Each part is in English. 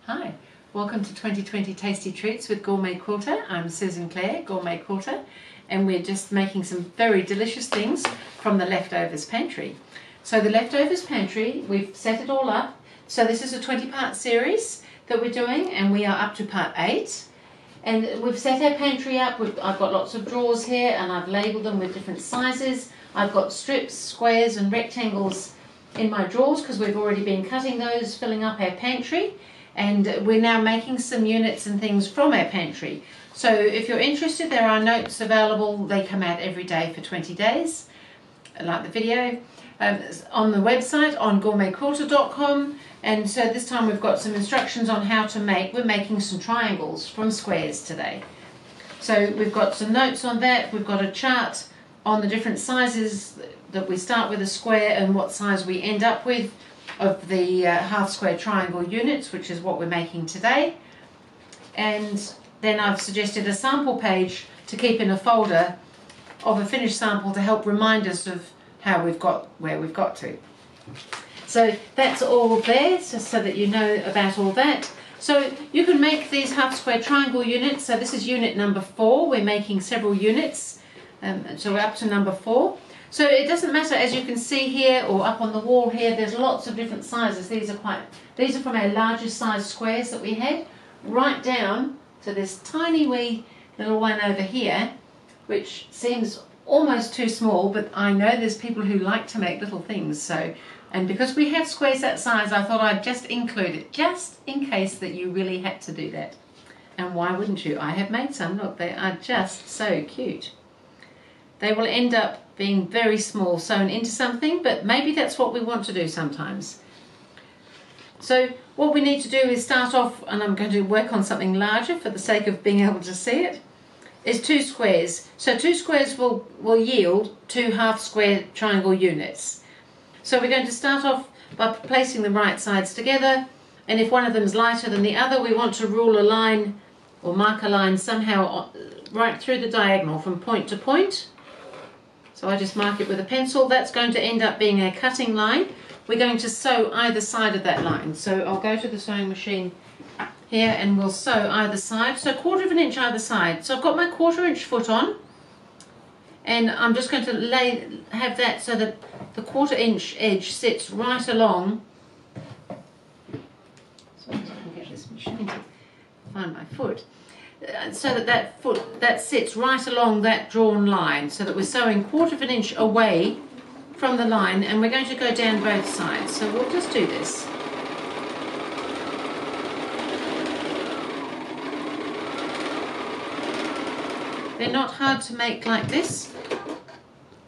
Hi, welcome to 2020 Tasty Treats with GourmetQuilter. I'm Susan Clare, GourmetQuilter, and we're just making some very delicious things from the Leftovers Pantry. So the Leftovers Pantry, we've set it all up. So this is a 20-part series that we're doing, and we are up to part 8. And we've set our pantry up. I've got lots of drawers here, and I've labelled them with different sizes. I've got strips, squares and rectangles in my drawers because we've already been cutting those, filling up our pantry. And we're now making some units and things from our pantry. So if you're interested, there are notes available. They come out every day for 20 days, like the video, on the website on GourmetQuilter.com. And so this time we've got some instructions on how to make. We're making some triangles from squares today. So we've got some notes on that. We've got a chart on the different sizes that we start with a square and what size we end up with of the half square triangle units, which is what we're making today. And then I've suggested a sample page to keep in a folder of a finished sample to help remind us of how we've got where we've got to. So that's all there, just so that you know about all that. So you can make these half square triangle units. So this is unit number 4. We're making several units, so we're up to number 4. So it doesn't matter, as you can see here or up on the wall here, there's lots of different sizes. These are from our largest size squares that we had, right down to this tiny wee little one over here, which seems almost too small, but I know there's people who like to make little things. So, and because we have squares that size, I thought I'd just include it, just in case that you really had to do that. And why wouldn't you? I have made some. Look, they are just so cute. They will end up being very small, sewn into something, but maybe that's what we want to do sometimes. So what we need to do is start off, and I'm going to work on something larger for the sake of being able to see it, is 2 squares. So 2 squares will yield 2 half square triangle units. So we're going to start off by placing the right sides together, and if one of them is lighter than the other, we want to rule a line or mark a line somehow right through the diagonal from point to point. So I just mark it with a pencil. That's going to end up being a cutting line. We're going to sew either side of that line. So I'll go to the sewing machine here and we'll sew either side. So 1/4 of an inch either side. So I've got my 1/4 inch foot on, and I'm just going to have that so that the 1/4 inch edge sits right along. So I can get this machine to find my foot. So that sits right along that drawn line, so that we're sewing 1/4 of an inch away from the line, and we're going to go down both sides. So we'll just do this. They're not hard to make like this.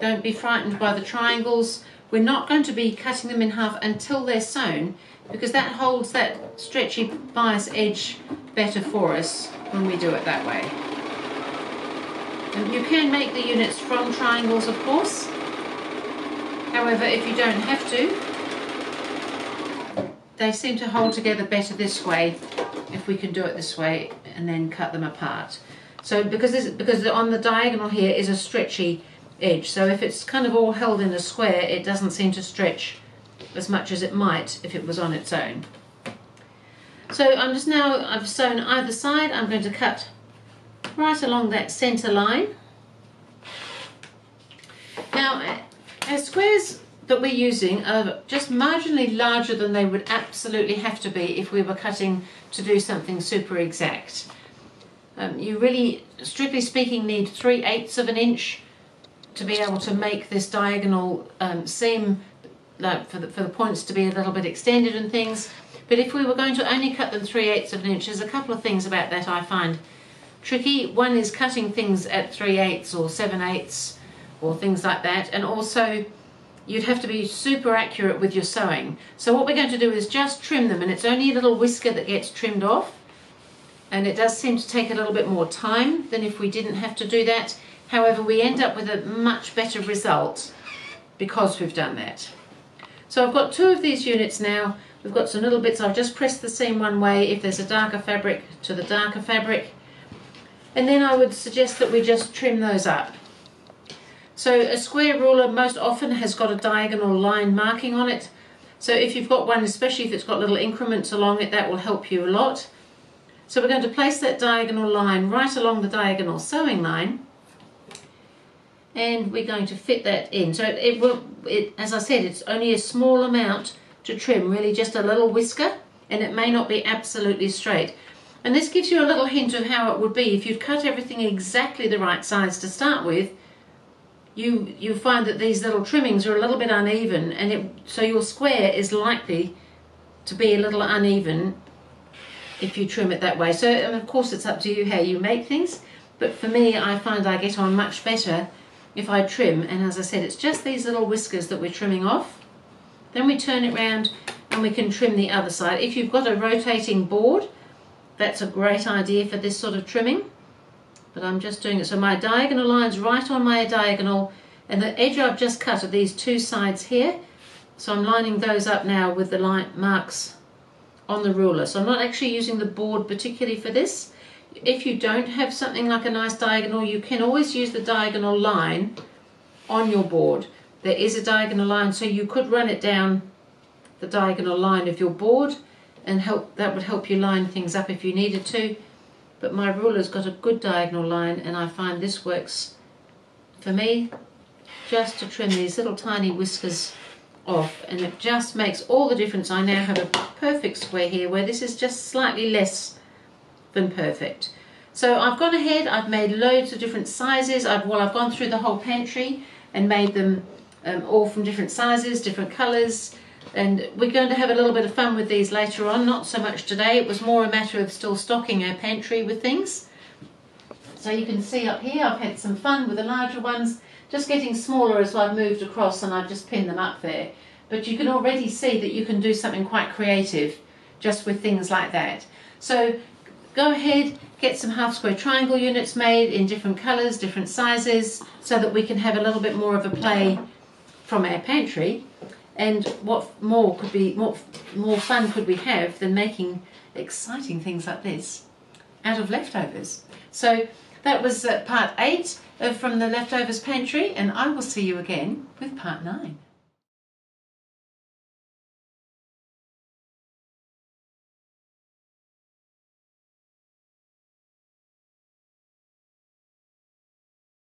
Don't be frightened by the triangles. We're not going to be cutting them in half until they're sewn, because that holds that stretchy bias edge better for us when we do it that way. And you can make the units from triangles, of course. However, if you don't have to, they seem to hold together better this way, if we can do it this way and then cut them apart. So because on the diagonal here is a stretchy edge, so if it's kind of all held in a square, it doesn't seem to stretch as much as it might if it was on its own. So I've sewn either side. I'm going to cut right along that centre line. Now, our squares that we're using are just marginally larger than they would absolutely have to be if we were cutting to do something super exact. You really, strictly speaking, need 3/8 of an inch to be able to make this diagonal seam, like for the points to be a little bit extended and things. But if we were going to only cut them 3/8 of an inch, there's a couple of things about that I find tricky. One is cutting things at 3/8 or 7/8 or things like that, and also you'd have to be super accurate with your sewing. So what we're going to do is just trim them, and it's only a little whisker that gets trimmed off, and it does seem to take a little bit more time than if we didn't have to do that. However, we end up with a much better result because we've done that. So I've got 2 of these units now. We've got some little bits. I've just pressed the seam one way if there's a darker fabric to the darker fabric. And then I would suggest that we just trim those up. So a square ruler most often has got a diagonal line marking on it. So if you've got one, especially if it's got little increments along it, that will help you a lot. So we're going to place that diagonal line right along the diagonal sewing line, and we're going to fit that in. So as I said, it's only a small amount to trim, really just a little whisker, and it may not be absolutely straight. And this gives you a little hint of how it would be if you'd cut everything exactly the right size to start with. You find that these little trimmings are a little bit uneven, and so your square is likely to be a little uneven if you trim it that way. So, and of course it's up to you how you make things, but for me, I find I get on much better if I trim. And as I said, it's just these little whiskers that we're trimming off. Then we turn it round and we can trim the other side. If you've got a rotating board, that's a great idea for this sort of trimming. But I'm just doing it. So my diagonal line's right on my diagonal, and the edge I've just cut are these two sides here. So I'm lining those up now with the line marks on the ruler. So I'm not actually using the board particularly for this. If you don't have something like a nice diagonal, you can always use the diagonal line on your board. There is a diagonal line, so you could run it down the diagonal line of your board, and that would help you line things up if you needed to. But my ruler's got a good diagonal line, and I find this works for me just to trim these little tiny whiskers off, and it just makes all the difference. I now have a perfect square here where this is just slightly less than perfect. So I've gone ahead, I've made loads of different sizes. I've gone through the whole pantry and made them all from different sizes, different colours, and we're going to have a little bit of fun with these later on. Not so much today, it was more a matter of still stocking our pantry with things. So you can see up here I've had some fun with the larger ones, just getting smaller as I've moved across, and I've just pinned them up there. But you can already see that you can do something quite creative just with things like that. So go ahead, get some half square triangle units made in different colours, different sizes, so that we can have a little bit more of a play from our pantry. And what more fun could we have than making exciting things like this out of leftovers? So that was part 8 from the Leftovers Pantry, and I will see you again with part 9.